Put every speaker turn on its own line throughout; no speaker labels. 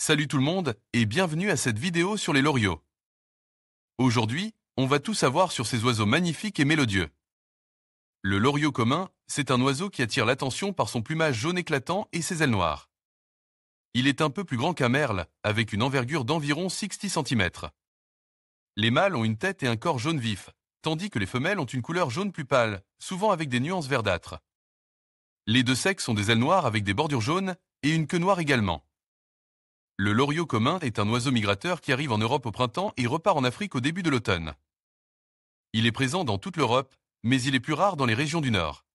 Salut tout le monde et bienvenue à cette vidéo sur les loriots. Aujourd'hui, on va tout savoir sur ces oiseaux magnifiques et mélodieux. Le loriot commun, c'est un oiseau qui attire l'attention par son plumage jaune éclatant et ses ailes noires. Il est un peu plus grand qu'un merle, avec une envergure d'environ 60 cm. Les mâles ont une tête et un corps jaune vif, tandis que les femelles ont une couleur jaune plus pâle, souvent avec des nuances verdâtres. Les deux sexes ont des ailes noires avec des bordures jaunes et une queue noire également. Le loriot commun est un oiseau migrateur qui arrive en Europe au printemps et repart en Afrique au début de l'automne. Il est présent dans toute l'Europe, mais il est plus rare dans les régions du Nord.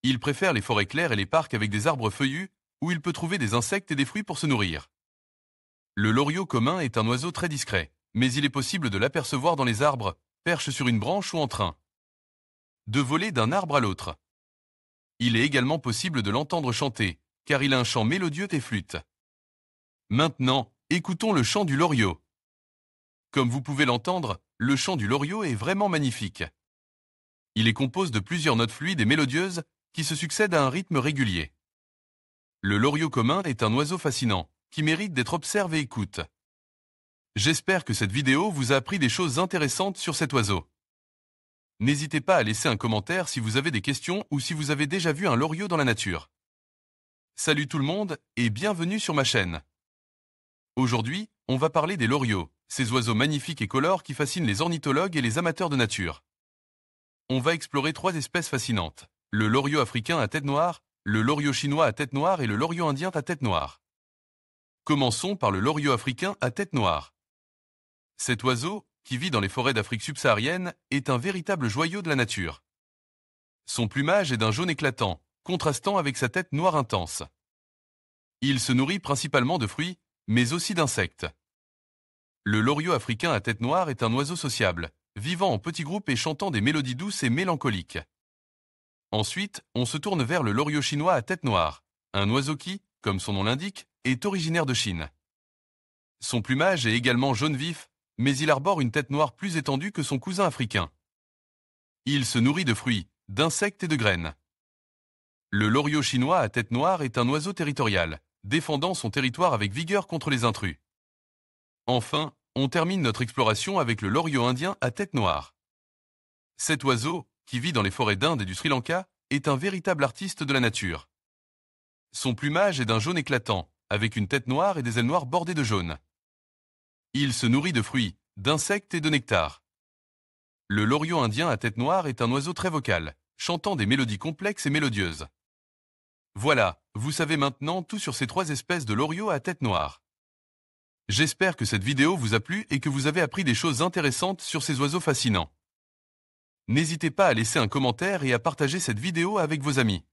Il préfère les forêts claires et les parcs avec des arbres feuillus, où il peut trouver des insectes et des fruits pour se nourrir. Le loriot commun est un oiseau très discret, mais il est possible de l'apercevoir dans les arbres, perche sur une branche ou en train. De voler d'un arbre à l'autre. Il est également possible de l'entendre chanter, car il a un chant mélodieux et flûte. Maintenant, écoutons le chant du loriot. Comme vous pouvez l'entendre, le chant du loriot est vraiment magnifique. Il est composé de plusieurs notes fluides et mélodieuses qui se succèdent à un rythme régulier. Le loriot commun est un oiseau fascinant, qui mérite d'être observé et écouté. J'espère que cette vidéo vous a appris des choses intéressantes sur cet oiseau. N'hésitez pas à laisser un commentaire si vous avez des questions ou si vous avez déjà vu un loriot dans la nature. Salut tout le monde et bienvenue sur ma chaîne. Aujourd'hui, on va parler des loriots, ces oiseaux magnifiques et colores qui fascinent les ornithologues et les amateurs de nature. On va explorer trois espèces fascinantes, le loriot africain à tête noire, le loriot chinois à tête noire et le loriot indien à tête noire. Commençons par le loriot africain à tête noire. Cet oiseau, qui vit dans les forêts d'Afrique subsaharienne, est un véritable joyau de la nature. Son plumage est d'un jaune éclatant, contrastant avec sa tête noire intense. Il se nourrit principalement de fruits, mais aussi d'insectes. Le loriot africain à tête noire est un oiseau sociable, vivant en petits groupes et chantant des mélodies douces et mélancoliques. Ensuite, on se tourne vers le loriot chinois à tête noire, un oiseau qui, comme son nom l'indique, est originaire de Chine. Son plumage est également jaune vif, mais il arbore une tête noire plus étendue que son cousin africain. Il se nourrit de fruits, d'insectes et de graines. Le loriot chinois à tête noire est un oiseau territorial, défendant son territoire avec vigueur contre les intrus. Enfin, on termine notre exploration avec le loriot indien à tête noire. Cet oiseau, qui vit dans les forêts d'Inde et du Sri Lanka, est un véritable artiste de la nature. Son plumage est d'un jaune éclatant, avec une tête noire et des ailes noires bordées de jaune. Il se nourrit de fruits, d'insectes et de nectar. Le loriot indien à tête noire est un oiseau très vocal, chantant des mélodies complexes et mélodieuses. Voilà, vous savez maintenant tout sur ces trois espèces de loriot à tête noire. J'espère que cette vidéo vous a plu et que vous avez appris des choses intéressantes sur ces oiseaux fascinants. N'hésitez pas à laisser un commentaire et à partager cette vidéo avec vos amis.